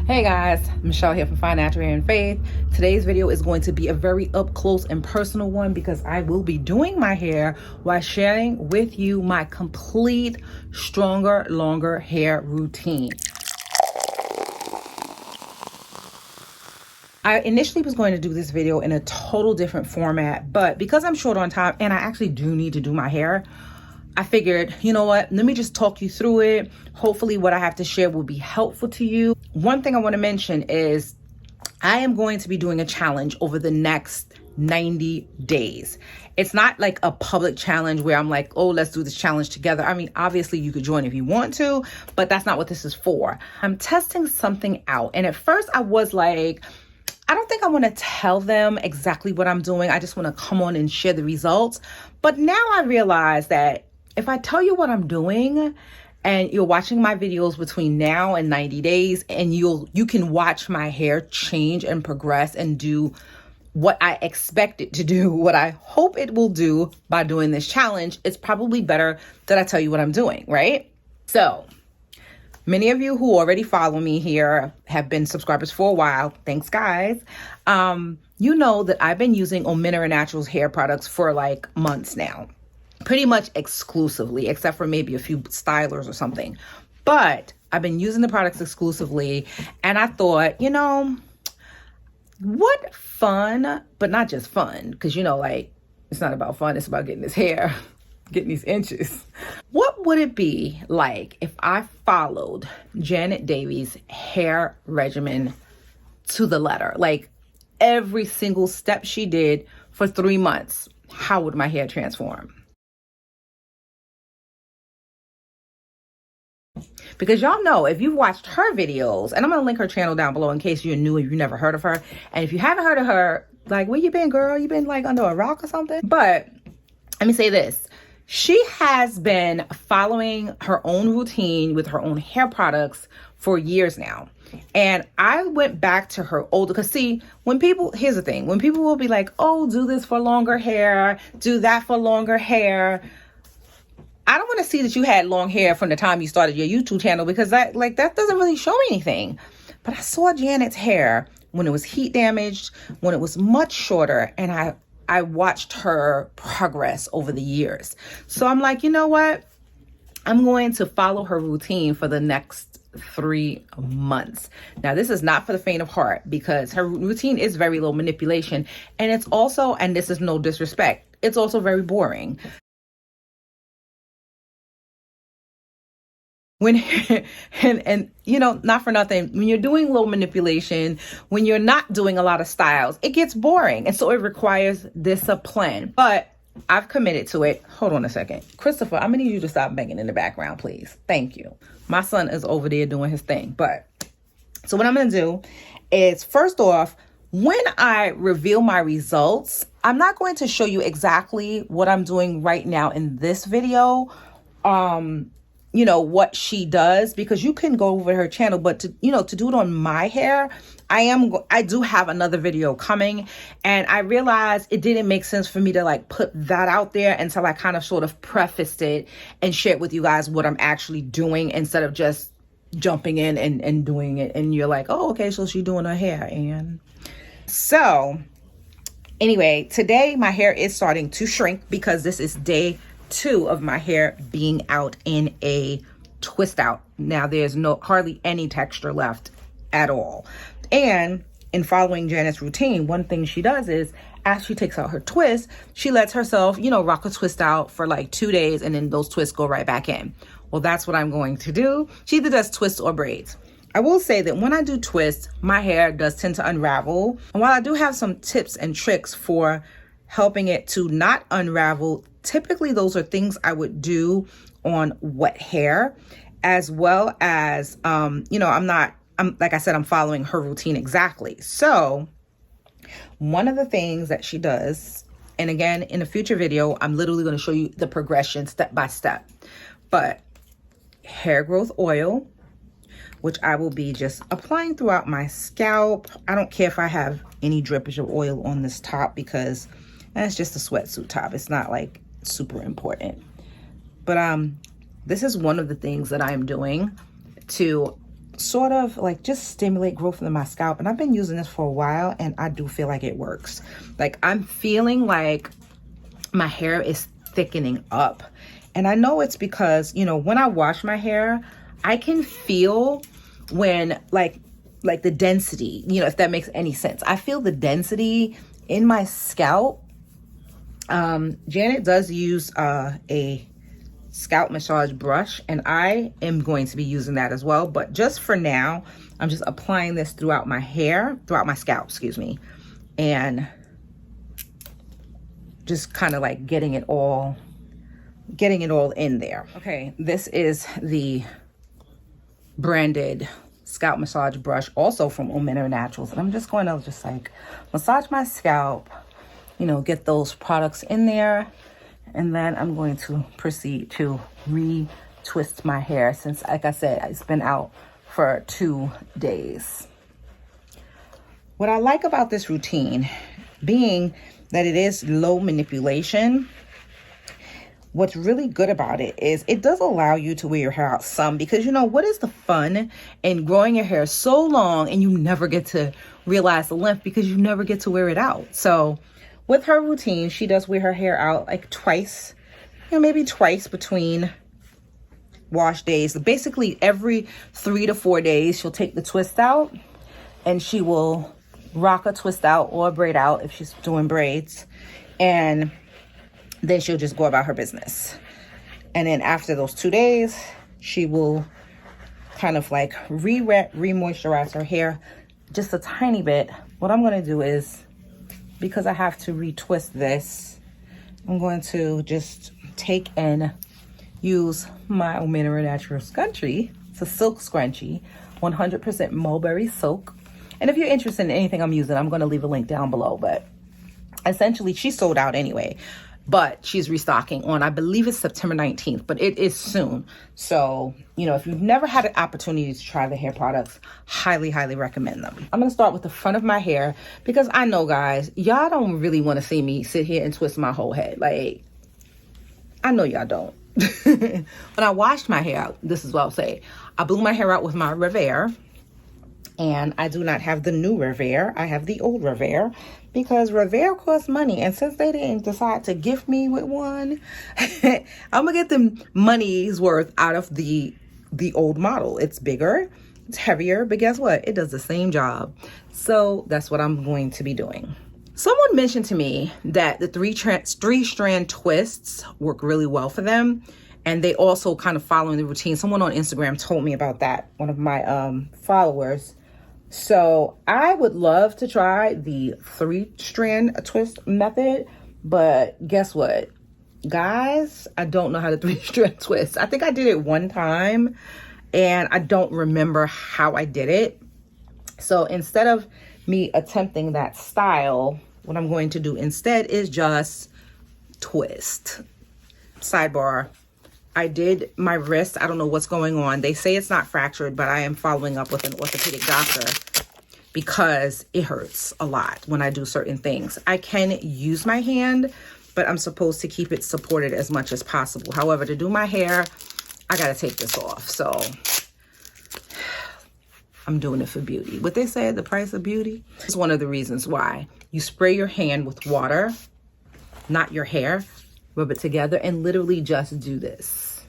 Hey guys, Michelle here from Financial Hair and Faith. Today's video is going to be a very up close and personal one because I will be doing my hair while sharing with you my complete stronger, longer hair routine. I initially was going to do this video in a total different format, but because I'm short on time and I actually do need to do my hair, I figured, you know what, let me just talk you through it. Hopefully what I have to share will be helpful to you. One thing I want to mention is I am going to be doing a challenge over the next 90 days. It's not like a public challenge where I'm like, oh, let's do this challenge together. I mean, obviously you could join if you want to, but that's not what this is for. I'm testing something out. And at first I was like, I don't think I want to tell them exactly what I'm doing. I just want to come on and share the results. But now I realize that if I tell you what I'm doing and you're watching my videos between now and 90 days and you can watch my hair change and progress and do what I expect it to do, what I hope it will do by doing this challenge, it's probably better that I tell you what I'm doing, right? So many of you who already follow me here have been subscribers for a while. Thanks, guys. You know that I've been using Ominira Naturals hair products for like months now. Pretty much exclusively, except for maybe a few stylers or something. But I've been using the products exclusively. And I thought, you know, what fun, but not just fun. Because, you know, like, it's not about fun. It's about getting this hair, getting these inches. What would it be like if I followed Janet Davies' hair regimen to the letter? Like, every single step she did for 3 months. How would my hair transform? Because y'all know, if you've watched her videos, and I'm going to link her channel down below in case you're new and you've never heard of her. And if you haven't heard of her, like, where you been, girl? You been like under a rock or something? But let me say this. She has been following her own routine with her own hair products for years now. And I went back to her older, because see, here's the thing, when people will be like, oh, do this for longer hair, do that for longer hair, I don't want to see that you had long hair from the time you started your YouTube channel, because that doesn't really show me anything. But I saw Janet's hair when it was heat damaged, when it was much shorter, and I watched her progress over the years. So I'm like, you know what? I'm going to follow her routine for the next 3 months. Now, this is not for the faint of heart, because her routine is very low manipulation. And it's also, and this is no disrespect, it's also very boring. And you know, not for nothing, when you're doing low manipulation, when you're not doing a lot of styles, it gets boring. And so it requires discipline. But I've committed to it. Hold on a second. Christopher, I'm gonna need you to stop banging in the background, please. Thank you. My son is over there doing his thing. But so what I'm gonna do is, first off, when I reveal my results, I'm not going to show you exactly what I'm doing right now in this video. You know, what she does, because you can go over her channel, but to do it on my hair, I do have another video coming, and I realized it didn't make sense for me to like put that out there until I kind of sort of prefaced it and shared with you guys what I'm actually doing, instead of just jumping in and doing it. And you're like, oh, okay, so she's doing her hair. And so anyway, today my hair is starting to shrink because this is day 2 of my hair being out in a twist out. Now there's hardly any texture left at all. And in following Janet's routine, one thing she does is, as she takes out her twist, she lets herself, you know, rock a twist out for like 2 days, and then those twists go right back in. Well, that's what I'm going to do. She either does twists or braids. I will say that when I do twists, my hair does tend to unravel. And while I do have some tips and tricks for helping it to not unravel, typically those are things I would do on wet hair, as well as, you know, like I said, I'm following her routine exactly. So one of the things that she does, and again, in a future video, I'm literally going to show you the progression step by step, but hair growth oil, which I will be just applying throughout my scalp. I don't care if I have any drippage of oil on this top, because that's just a sweatsuit top. It's not like super important. But this is one of the things that I'm doing to sort of like just stimulate growth in my scalp. And I've been using this for a while, and I do feel like it works. Like I'm feeling like my hair is thickening up. And I know it's because, you know, when I wash my hair, I can feel when like the density, you know, if that makes any sense. I feel the density in my scalp. Janet does use a scalp massage brush, and I am going to be using that as well. But just for now, I'm just applying this throughout my hair, throughout my scalp, excuse me, and just kind of like getting it all in there. Okay, this is the branded scalp massage brush, also from Ominira Naturals, and I'm just going to just like massage my scalp, you know, get those products in there. And then I'm going to proceed to re-twist my hair since, like I said, it's been out for 2 days. What I like about this routine, being that it is low manipulation, what's really good about it is it does allow you to wear your hair out some, because you know, what is the fun in growing your hair so long and you never get to realize the length because you never get to wear it out. So with her routine, she does wear her hair out like twice, you know, maybe twice between wash days. Basically every 3 to 4 days, she'll take the twist out and she will rock a twist out or a braid out if she's doing braids. And then she'll just go about her business. And then after those 2 days, she will kind of like re-moisturize her hair just a tiny bit. What I'm going to do is, because I have to retwist this, I'm going to just take and use my Ominira Naturals scrunchie. It's a silk scrunchie, 100% mulberry silk. And if you're interested in anything I'm using, I'm going to leave a link down below. But essentially, she sold out anyway. But she's restocking on, I believe it's September 19th, but it is soon. So, you know, if you've never had an opportunity to try the hair products, highly, highly recommend them. I'm going to start with the front of my hair because I know, guys, y'all don't really want to see me sit here and twist my whole head. Like, I know y'all don't. When I washed my hair out, this is what I'll say. I blew my hair out with my Revere. And I do not have the new Revere. I have the old Revere because Revere costs money. And since they didn't decide to gift me with one, I'm going to get them money's worth out of the old model. It's bigger, it's heavier, but guess what? It does the same job. So that's what I'm going to be doing. Someone mentioned to me that the three strand twists work really well for them. And they also kind of following the routine. Someone on Instagram told me about that, one of my followers. So I would love to try the 3-strand twist method, but guess what, guys? I don't know how to 3-strand twist. I think I did it one time and I don't remember how I did it. So instead of me attempting that style, what I'm going to do instead is just twist. Sidebar. I did my wrist. I don't know what's going on. They say it's not fractured, but I am following up with an orthopedic doctor because it hurts a lot when I do certain things. I can use my hand, but I'm supposed to keep it supported as much as possible. However, to do my hair, I got to take this off. So I'm doing it for beauty. What they say, the price of beauty, is one of the reasons why you spray your hand with water, not your hair. Rub it together and literally just do this.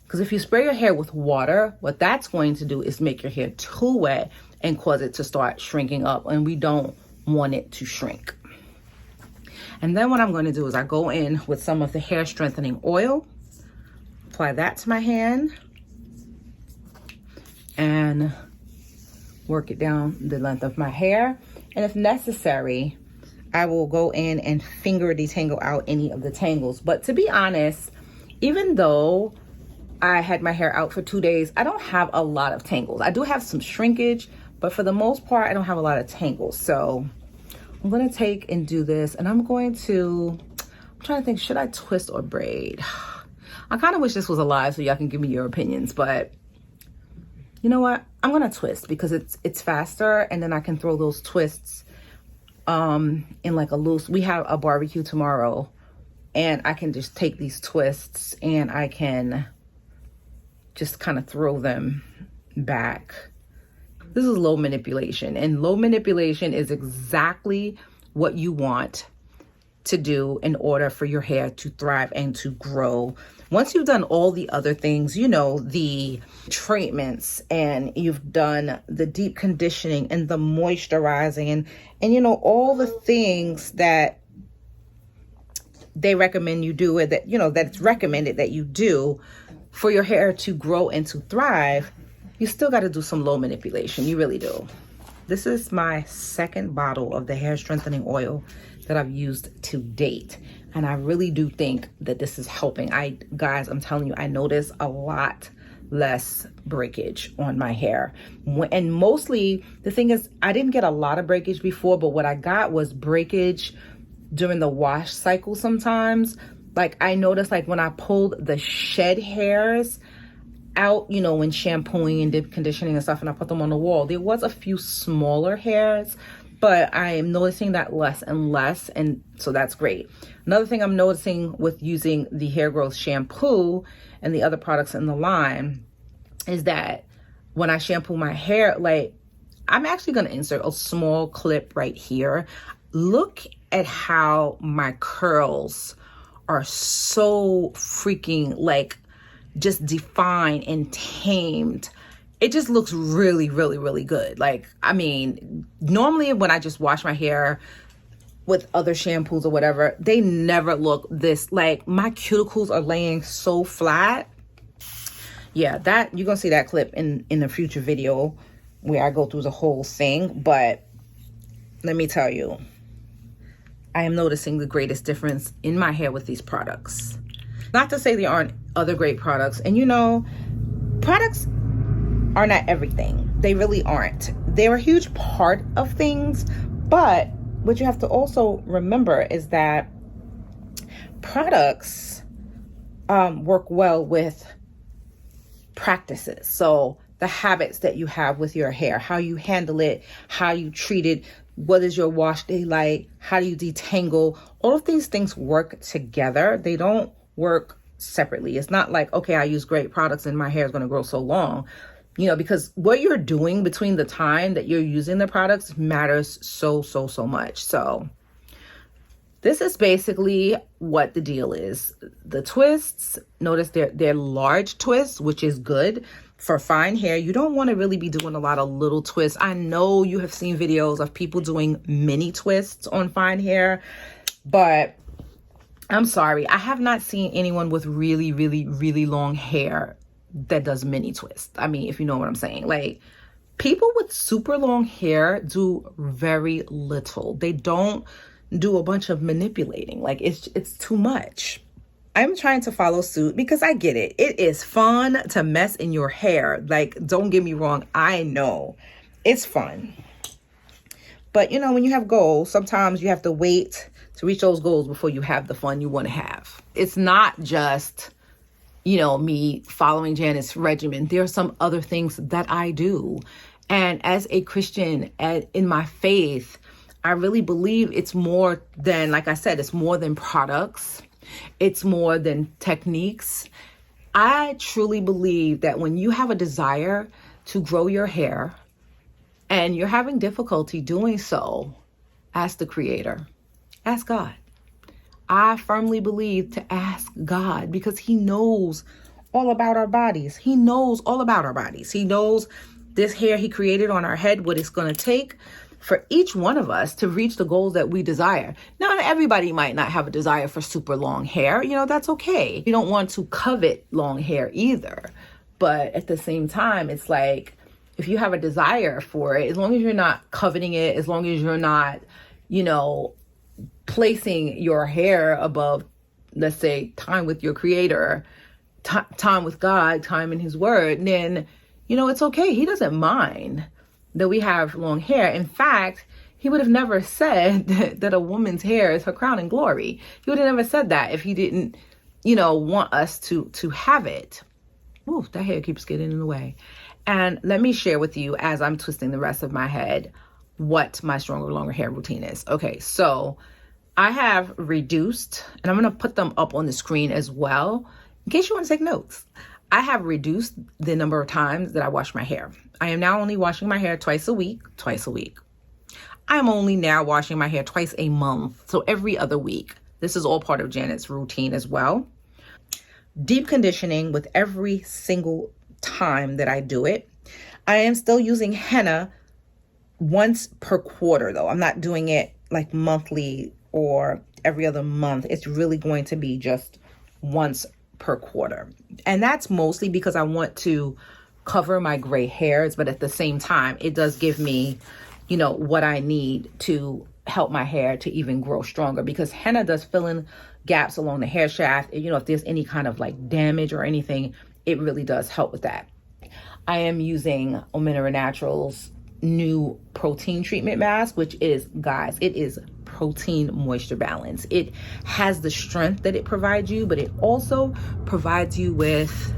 Because if you spray your hair with water, what that's going to do is make your hair too wet and cause it to start shrinking up. And we don't want it to shrink. And then what I'm going to do is I go in with some of the hair strengthening oil, apply that to my hand, and work it down the length of my hair. And if necessary, I will go in and finger detangle out any of the tangles. But to be honest, even though I had my hair out for 2 days, I don't have a lot of tangles. I do have some shrinkage, but for the most part, I don't have a lot of tangles. So I'm going to take and do this, and I'm trying to think, should I twist or braid? I kind of wish this was alive so y'all can give me your opinions, but you know what? I'm going to twist because it's faster, and then I can throw those twists in like a loose. We have a barbecue tomorrow, and I can just take these twists and I can just kind of throw them back This is low manipulation, and low manipulation is exactly what you want to do in order for your hair to thrive and to grow. Once you've done all the other things, you know, the treatments, and you've done the deep conditioning and the moisturizing, and you know, all the things that they recommend you do, or that, you know, that's recommended that you do for your hair to grow and to thrive, you still got to do some low manipulation. You really do. This is my second bottle of the hair strengthening oil that I've used to date, and I really do think that this is helping. Guys, I'm telling you, I notice a lot less breakage on my hair. And mostly, the thing is, I didn't get a lot of breakage before, but what I got was breakage during the wash cycle sometimes. Like, I noticed, like, when I pulled the shed hairs out, you know, when shampooing and deep conditioning and stuff, and I put them on the wall, there was a few smaller hairs, but I am noticing that less and less, and so that's great. Another thing I'm noticing with using the hair growth shampoo and the other products in the line is that when I shampoo my hair, like, I'm actually going to insert a small clip right here. Look at how my curls are so freaking, like, just defined and tamed. It just looks really, really, really good. Like, I mean, normally when I just wash my hair with other shampoos or whatever, they never look this, like, my cuticles are laying so flat. Yeah, that, you're gonna see that clip in a future video where I go through the whole thing. But let me tell you, I am noticing the greatest difference in my hair with these products. Not to say there aren't other great products, and you know, products are not everything. They really aren't. They're a huge part of things, but what you have to also remember is that products work well with practices. So the habits that you have with your hair, how you handle it, how you treat it, what is your wash day like, how do you detangle, all of these things work together. They don't work separately. It's not like, okay, I use great products and my hair is going to grow so long, you know, because what you're doing between the time that you're using the products matters so much. So this is basically what the deal is. The twists, notice they're large twists, which is good for fine hair. You don't want to really be doing a lot of little twists. I know you have seen videos of people doing mini twists on fine hair, but I'm sorry, I have not seen anyone with really, really, really long hair that does mini twists. I mean, if you know what I'm saying. Like, people with super long hair do very little. They don't do a bunch of manipulating. Like, it's too much. I'm trying to follow suit because I get it. It is fun to mess in your hair. Like, don't get me wrong. I know it's fun. But, you know, when you have goals, sometimes you have to wait to reach those goals before you have the fun you want to have. It's not just, you know, me following Janet's regimen. There are some other things that I do. And as a Christian in my faith, I really believe it's more than, like I said, it's more than products. It's more than techniques. I truly believe that when you have a desire to grow your hair and you're having difficulty doing so, ask the Creator. Ask God. I firmly believe to ask God because He knows all about our bodies. He knows all about our bodies. He knows this hair He created on our head, what it's going to take for each one of us to reach the goals that we desire. Now, everybody might not have a desire for super long hair. You know, that's okay. You don't want to covet long hair either. But at the same time, it's like, if you have a desire for it, as long as you're not coveting it, as long as you're not, you know, placing your hair above, let's say, time with your Creator, time with God, time in His Word, then, you know, it's okay. He doesn't mind that we have long hair. In fact, He would have never said that a woman's hair is her crown and glory. He would have never said that if He didn't, you know, want us to have it. Ooh, that hair keeps getting in the way. And let me share with you, as I'm twisting the rest of my head, what my stronger, longer hair routine is. Okay, so I have reduced, and I'm going to put them up on the screen as well, in case you want to take notes. I have reduced the number of times that I wash my hair. I am now only washing my hair twice a week. I'm only now washing my hair twice a month, so every other week. This is all part of Janet's routine as well. Deep conditioning with every single time that I do it. I am still using henna once per quarter though. I'm not doing it like monthly or every other month. It's really going to be just once per quarter. And that's mostly because I want to cover my gray hairs, but at the same time, it does give me, you know, what I need to help my hair to even grow stronger, because henna does fill in gaps along the hair shaft. You know, if there's any kind of like damage or anything, it really does help with that. I am using Ominira Naturals new protein treatment mask, which is, guys, it is protein moisture balance. It has the strength that it provides you, but it also provides you with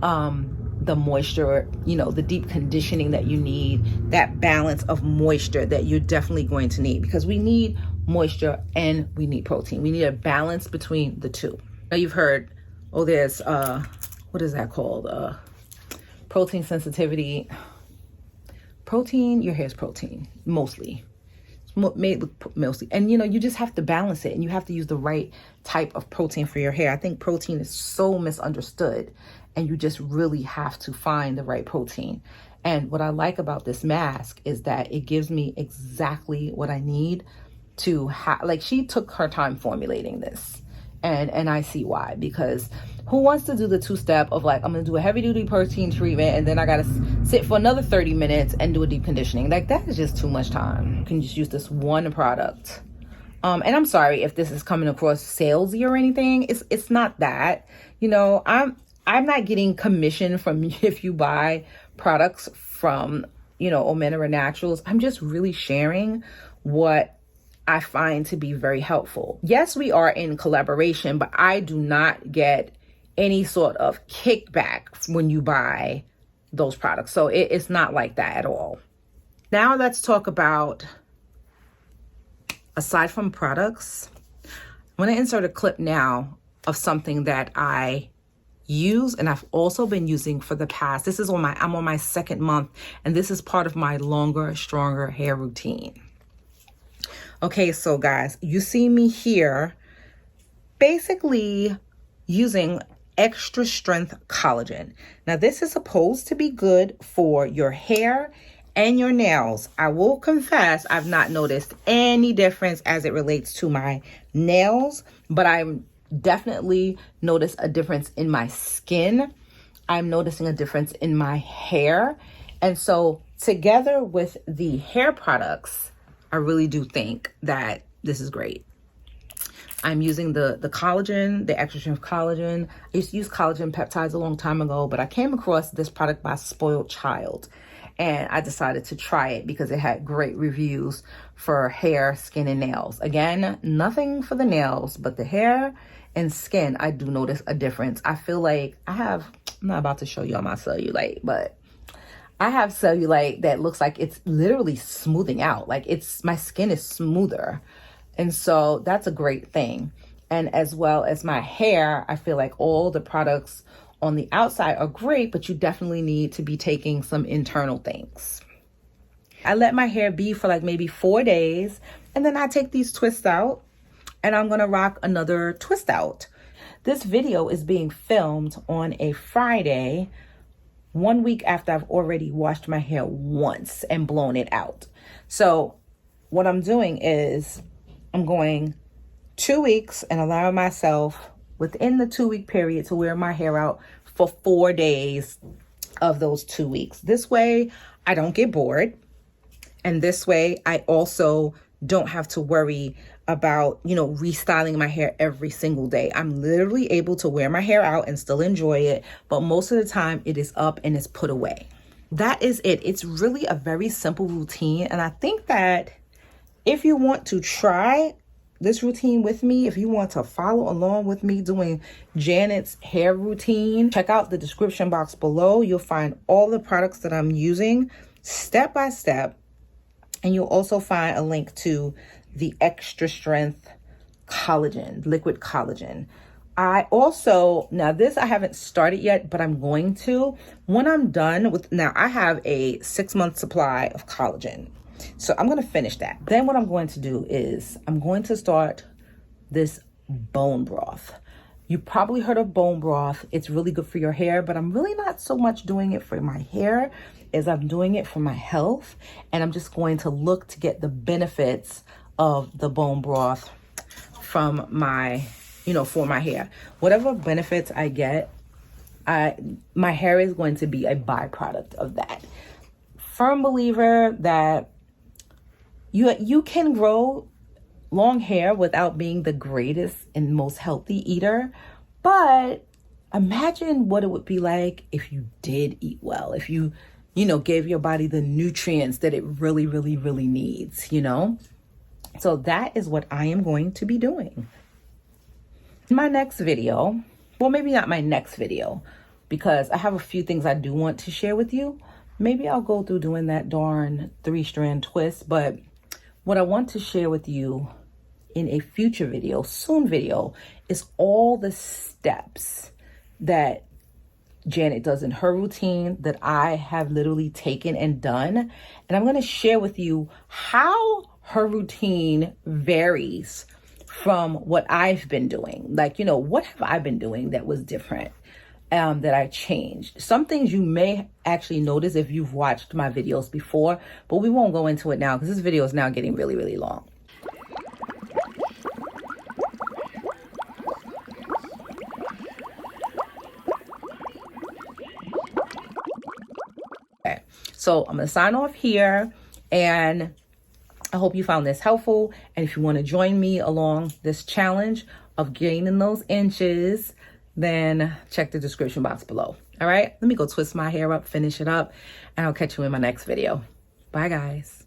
the moisture, you know, the deep conditioning that you need, that balance of moisture that you're definitely going to need, because we need moisture and we need protein. We need a balance between the two. Now you've heard, oh, there's what is that called? Protein sensitivity. Protein, your hair's protein, mostly. It's made mostly. And you know, you just have to balance it, and you have to use the right type of protein for your hair. I think protein is so misunderstood, and you just really have to find the right protein. And what I like about this mask is that it gives me exactly what I need to have. Like, she took her time formulating this. And I see why, because who wants to do the two-step of like, I'm gonna do a heavy-duty protein treatment and then I gotta sit for another 30 minutes and do a deep conditioning? Like, that is just too much time. You can just use this one product. And I'm sorry if this is coming across salesy or anything. It's not that. You know, I'm not getting commission from if you buy products from, you know, Ominira Naturals. I'm just really sharing what I find to be very helpful. Yes, we are in collaboration, but I do not get any sort of kickback when you buy those products. So it's not like that at all. Now let's talk about, aside from products, I'm going to insert a clip now of something that I use and I've also been using for the past. This is I'm on my second month, and this is part of my longer, stronger hair routine. Okay, so guys, you see me here basically using extra strength collagen. Now, this is supposed to be good for your hair and your nails. I will confess, I've not noticed any difference as it relates to my nails, but I'm definitely noticed a difference in my skin. I'm noticing a difference in my hair. And so together with the hair products, I really do think that this is great. I'm using the collagen, the extra strength collagen. I used to use collagen peptides a long time ago, but I came across this product by Spoiled Child, and I decided to try it because it had great reviews for hair, skin, and nails. Again, nothing for the nails, but the hair and skin, I do notice a difference. I feel like I'm not about to show you all my cellulite, but I have cellulite that looks like it's literally smoothing out. Like, my skin is smoother. And so that's a great thing. And as well as my hair, I feel like all the products on the outside are great, but you definitely need to be taking some internal things. I let my hair be for like maybe 4 days, and then I take these twists out, and I'm gonna rock another twist out. This video is being filmed on a Friday, 1 week after I've already washed my hair once and blown it out. So what I'm doing is I'm going 2 weeks and allowing myself within the 2-week period to wear my hair out for 4 days of those 2 weeks. This way I don't get bored. And this way I also don't have to worry about, you know, restyling my hair every single day. I'm literally able to wear my hair out and still enjoy it, but most of the time it is up and it's put away. That is it. It's really a very simple routine. And I think that if you want to try this routine with me, if you want to follow along with me doing Janet's hair routine, check out the description box below. You'll find all the products that I'm using step by step. And you'll also find a link to the extra strength collagen, liquid collagen. I also, now this I haven't started yet, but I'm going to. When I'm done with, now I have a 6-month supply of collagen. So I'm going to finish that. Then what I'm going to do is I'm going to start this bone broth. You probably heard of bone broth. It's really good for your hair, but I'm really not so much doing it for my hair as I'm doing it for my health. And I'm just going to look to get the benefits of the bone broth from my, for my hair. Whatever benefits I get, my hair is going to be a byproduct of that. Firm believer that you can grow long hair without being the greatest and most healthy eater, but imagine what it would be like if you did eat well, if you gave your body the nutrients that it really, really, really needs, So that is what I am going to be doing. In my next video, well, maybe not my next video, because I have a few things I do want to share with you. Maybe I'll go through doing that darn 3-strand twist, but what I want to share with you in a future video, soon video, is all the steps that Janet does in her routine that I have literally taken and done. And I'm going to share with you how her routine varies from what I've been doing. Like, what have I been doing that was different, that I changed? Some things you may actually notice if you've watched my videos before, but we won't go into it now because this video is now getting really, really long. Okay, so I'm going to sign off here, and I hope you found this helpful. And if you want to join me along this challenge of gaining those inches, then check the description box below. All right, let me go twist my hair up, finish it up, and I'll catch you in my next video. Bye, guys.